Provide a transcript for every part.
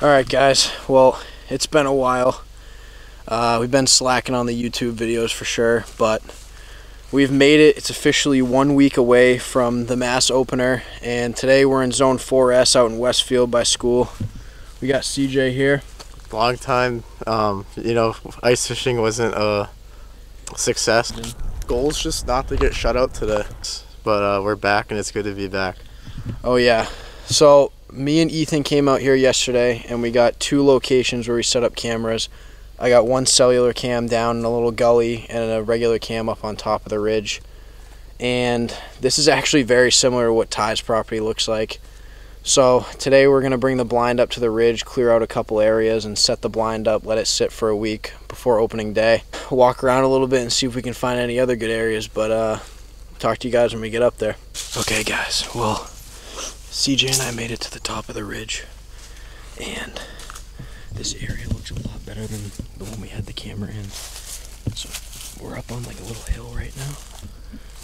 Alright guys, well, it's been a while. We've been slacking on the YouTube videos for sure, but we've made it. It's officially 1 week away from the Mass opener, and today we're in Zone 4S out in Westfield by school. We got CJ here. Long time, ice fishing wasn't a success. Goal's just not to get shut out today, but we're back and it's good to be back. Oh yeah, so me and Ethan came out here yesterday and we got 2 locations where we set up cameras. I got one cellular cam down in a little gully and a regular cam up on top of the ridge. And this is actually very similar to what Ty's property looks like. So today we're going to bring the blind up to the ridge, clear out a couple areas and set the blind up, let it sit for a week before opening day. Walk around a little bit and see if we can find any other good areas, but talk to you guys when we get up there. Okay guys, well, CJ and I made it to the top of the ridge, and this area looks a lot better than the one we had the camera in. So we're up on like a little hill right now,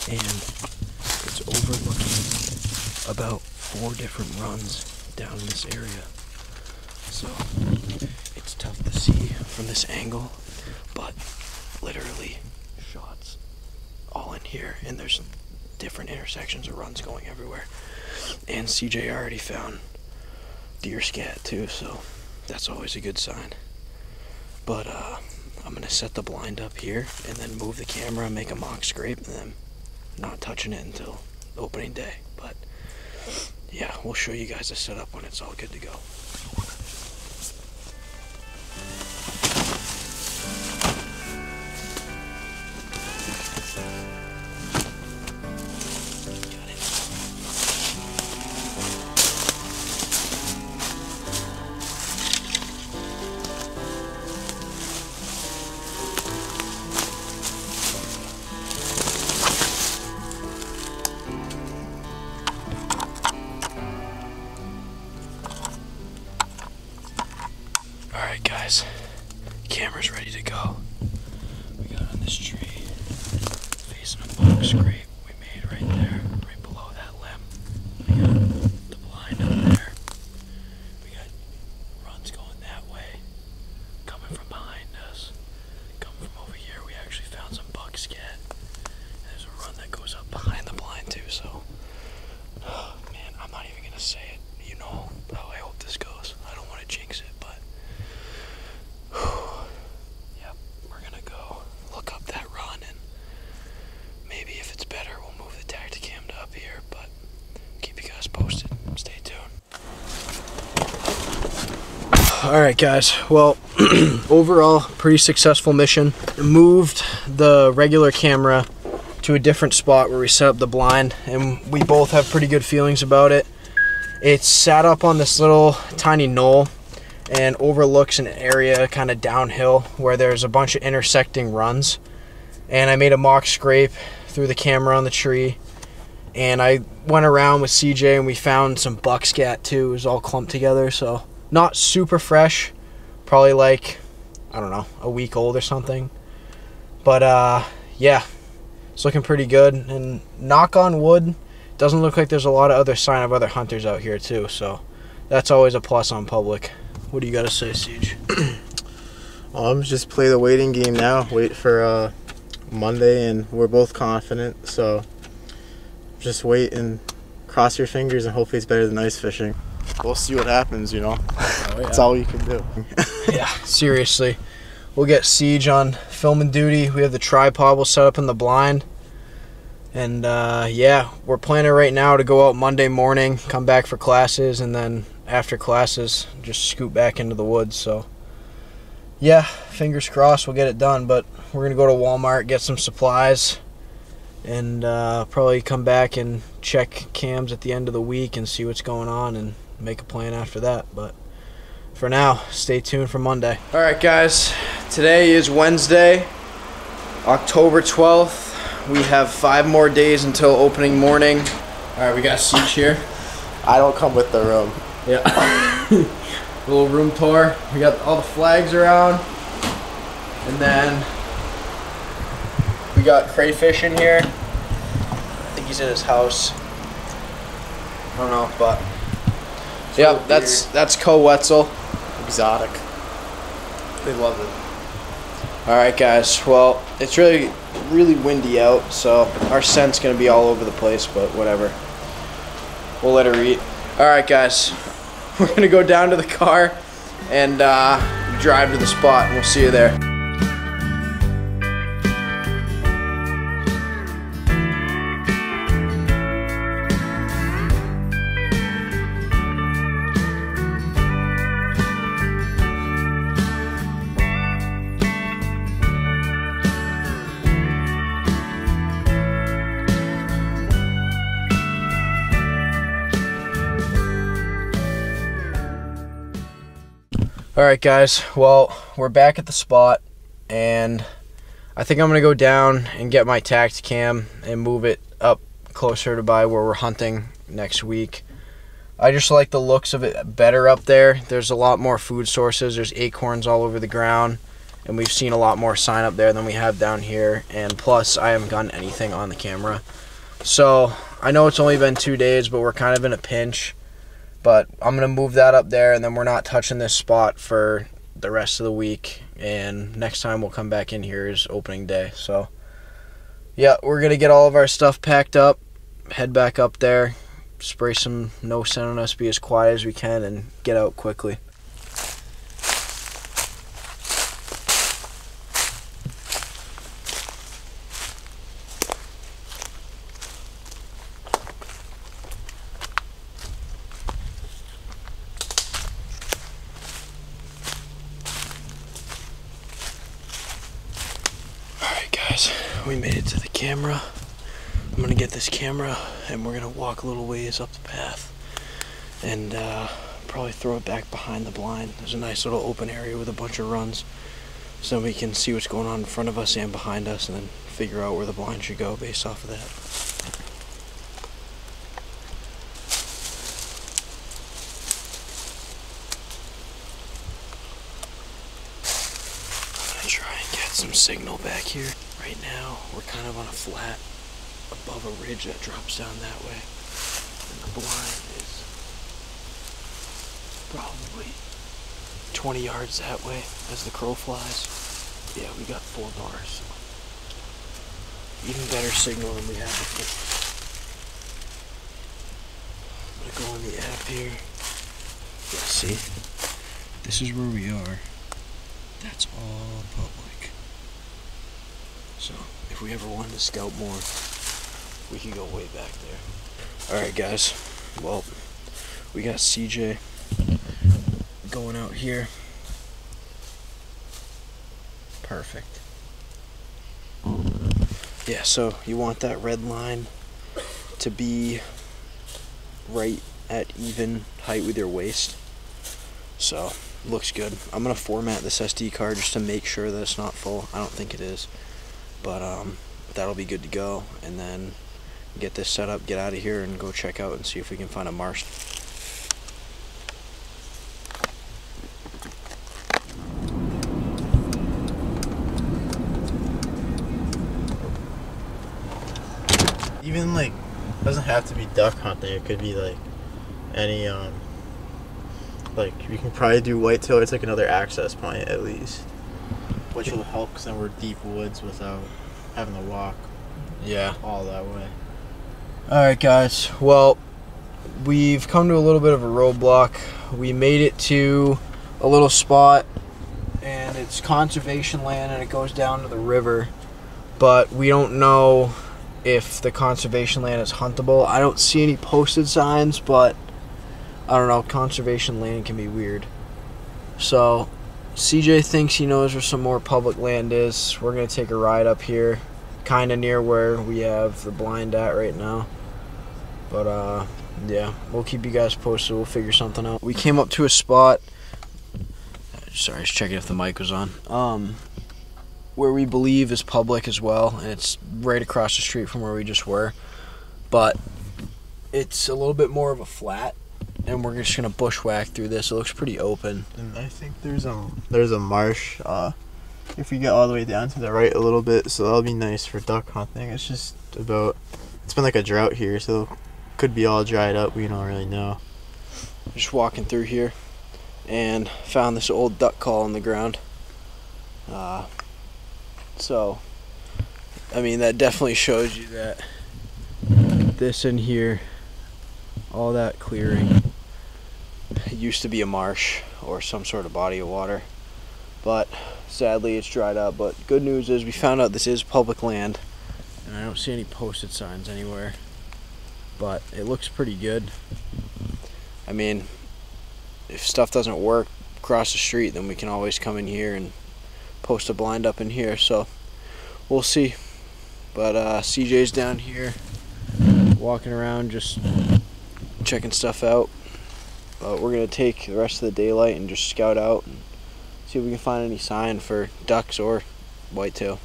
and it's overlooking about 4 different runs down in this area. So it's tough to see from this angle, but literally shots all in here, and there's different intersections of runs going everywhere. And CJ already found deer scat too, so that's always a good sign. But I'm gonna set the blind up here and then move the camera and make a mock scrape, and then not touching it until opening day. But yeah, we'll show you guys the setup when it's all good to go. Alright guys, camera's ready to go. We got on this tree, facing a box scrape we made right there, right below that limb. We got the blind up there. We got runs going that way, coming from behind us. Coming from over here, we actually found some buckscat. There's a run that goes up behind the blind too, so, oh man, I'm not even gonna say it. You know how I hope this goes. I don't want to jinx it, but yep, we're gonna go look up that run, and maybe if it's better we'll move the Tacticam to up here, but keep you guys posted. Stay tuned. Alright guys, well, overall pretty successful mission. Moved the regular camera to a different spot where we set up the blind, and we both have pretty good feelings about it. It's sat up on this little tiny knoll and overlooks an area kind of downhill where there's a bunch of intersecting runs. And I made a mock scrape through the camera on the tree, and I went around with CJ and we found some buckscat too. It was all clumped together, so not super fresh, probably like, I don't know, a week old or something. But yeah, it's looking pretty good, and knock on wood, doesn't look like there's a lot of other sign of other hunters out here too, so that's always a plus on public. What do you gotta say, Siege? Just play the waiting game now. Wait for Monday, and we're both confident. So just wait and cross your fingers, and hopefully it's better than ice fishing. We'll see what happens, you know. Oh, yeah. That's all you can do. Yeah, seriously. We'll get Siege on filming duty. We have the tripod we'll set up in the blind. And yeah, we're planning right now to go out Monday morning, come back for classes, and then after classes, just scoot back into the woods. So yeah, fingers crossed we'll get it done. But we're going to go to Walmart, get some supplies, and probably come back and check cams at the end of the week and see what's going on and make a plan after that. But for now, stay tuned for Monday. Alright guys, today is Wednesday, October 12th. We have 5 more days until opening morning. Alright, we got Siege here. I don't come with the room. Yeah. Little room tour. We got all the flags around. And then we got crayfish in here. I think he's in his house. I don't know, but Yep, that's Co Wetzel. Exotic. They love it. All right, guys. Well, it's really windy out, so our scent's gonna be all over the place, but whatever. We'll let her eat. All right, guys. We're gonna go down to the car and drive to the spot, and we'll see you there. Alright guys, well, we're back at the spot, and I think I'm going to go down and get my tact cam and move it up closer to by where we're hunting next week. I just like the looks of it better up there. There's a lot more food sources, there's acorns all over the ground, and we've seen a lot more sign up there than we have down here, and plus I haven't gotten anything on the camera. So, I know it's only been 2 days, but we're kind of in a pinch. But I'm going to move that up there, and then we're not touching this spot for the rest of the week. And next time we'll come back in here is opening day. So, yeah, we're going to get all of our stuff packed up, head back up there, spray some no scent on us, be as quiet as we can, and get out quickly. We made it to the camera. I'm gonna get this camera and we're gonna walk a little ways up the path and probably throw it back behind the blind. There's a nice little open area with a bunch of runs so we can see what's going on in front of us and behind us, and then figure out where the blind should go based off of that. I'm gonna try and get some signal back here. Right now, we're kind of on a flat above a ridge that drops down that way. And the blind is probably 20 yards that way as the crow flies. Yeah, we got 4 bars. Even better signal than we had before. I'm gonna go on the app here. Yeah, see? This is where we are. That's all public. So, if we ever wanted to scout more, we could go way back there. Alright guys, well, we got CJ going out here. Perfect. Yeah, so you want that red line to be right at even height with your waist. So, looks good. I'm going to format this SD card just to make sure that it's not full. I don't think it is. But that'll be good to go, and then get this set up, get out of here, and go check out and see if we can find a marsh. Even like, doesn't have to be duck hunting. It could be like any like you can probably do whitetail. It's like another access point at least, which will help because then we're deep woods without having to walk all that way. Alright guys, well, we've come to a little bit of a roadblock. We made it to a little spot, and it's conservation land and it goes down to the river, but we don't know if the conservation land is huntable. I don't see any posted signs, but I don't know, conservation land can be weird. So CJ thinks he knows where some more public land is. We're going to take a ride up here, kind of near where we have the blind at right now. But, yeah, we'll keep you guys posted. We'll figure something out. We came up to a spot. Sorry, I was checking if the mic was on. Where we believe is public as well, and it's right across the street from where we just were. But it's a little bit more of a flat, and we're just going to bushwhack through this. It looks pretty open. And I think there's a marsh if you get all the way down to the right a little bit, so that'll be nice for duck hunting. It's just about, it's been like a drought here, so it could be all dried up, we don't really know. just walking through here and found this old duck call on the ground. So I mean, that definitely shows you that this in here, all that clearing, it used to be a marsh or some sort of body of water, but sadly it's dried up. But good news is we found out this is public land, and I don't see any posted signs anywhere, but it looks pretty good. I mean, if stuff doesn't work across the street, then we can always come in here and post a blind up in here, so we'll see. But CJ's down here walking around just checking stuff out, but we're gonna take the rest of the daylight and just scout out and see if we can find any sign for ducks or whitetail.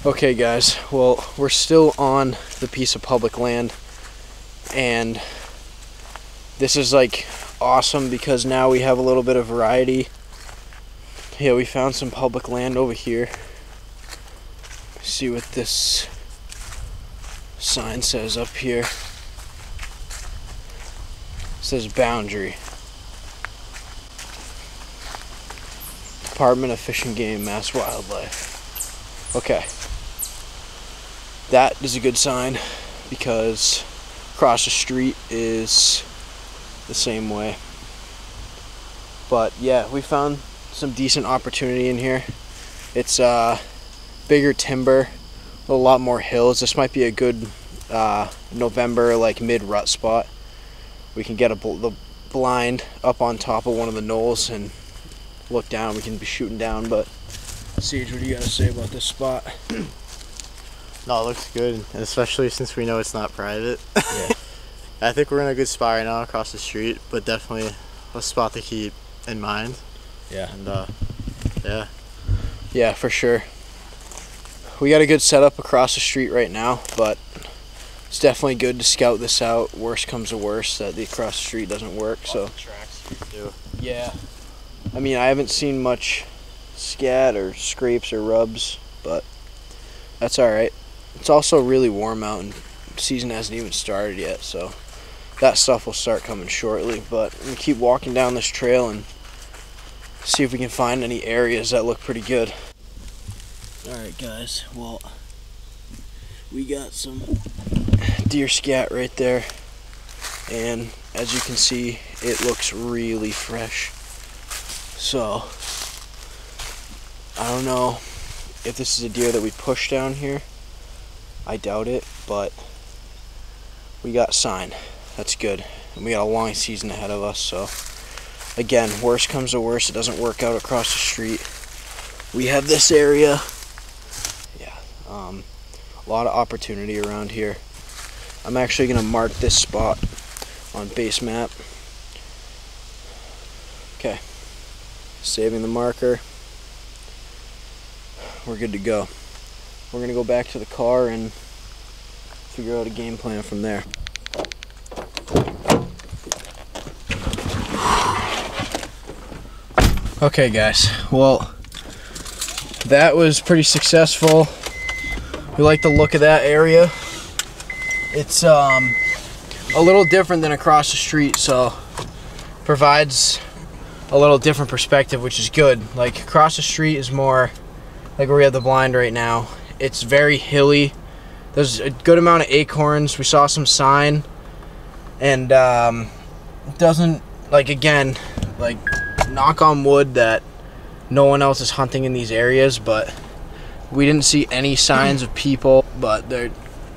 Okay guys, well, we're still on the piece of public land, and this is like awesome because now we have a little bit of variety. Yeah, we found some public land over here. See what this sign says up here. It says boundary. Department of Fish and Game, Mass Wildlife. Okay. That is a good sign because across the street is the same way. But yeah, we found some decent opportunity in here. It's bigger timber, a lot more hills. This might be a good November, like mid-rut spot. We can get the blind up on top of one of the knolls and look down. We can be shooting down. But Sage, what do you got to say about this spot? No, it looks good, and especially since we know it's not private. Yeah. I think we're in a good spot right now across the street, but definitely a spot to keep in mind. Yeah. And yeah. Yeah, for sure. We got a good setup across the street right now, but it's definitely good to scout this out. Worst comes to worst, that the across the street doesn't work. So Tracks too. yeah, I mean, I haven't seen much scat or scrapes or rubs, but that's all right. It's also really warm out, and season hasn't even started yet, so that stuff will start coming shortly. But I'm gonna keep walking down this trail and see if we can find any areas that look pretty good. Alright guys, well, we got some deer scat right there, and as you can see, it looks really fresh. So I don't know if this is a deer that we push down here. I doubt it, but we got sign. That's good, and we got a long season ahead of us. So again, worst comes to worst, it doesn't work out across the street, we have this area. A lot of opportunity around here. I'm actually gonna mark this spot on base map. Okay, saving the marker. We're good to go. We're gonna go back to the car and figure out a game plan from there. Okay guys, well, that was pretty successful. We like the look of that area. It's a little different than across the street, so provides a little different perspective, which is good. Like across the street is more like where we have the blind right now. It's very hilly. There's a good amount of acorns. We saw some sign, and it doesn't, like, again, like, knock on wood that no one else is hunting in these areas, but we didn't see any signs of people. But there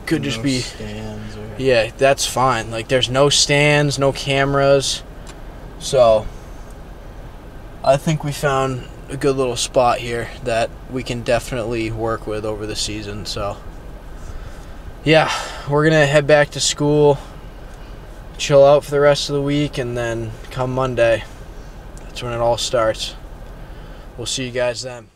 could just be stands or... Yeah, that's fine. Like, there's no stands, no cameras, so I think we found a good little spot here that we can definitely work with over the season. So yeah, we're gonna head back to school, chill out for the rest of the week, and then come Monday, that's when it all starts. We'll see you guys then.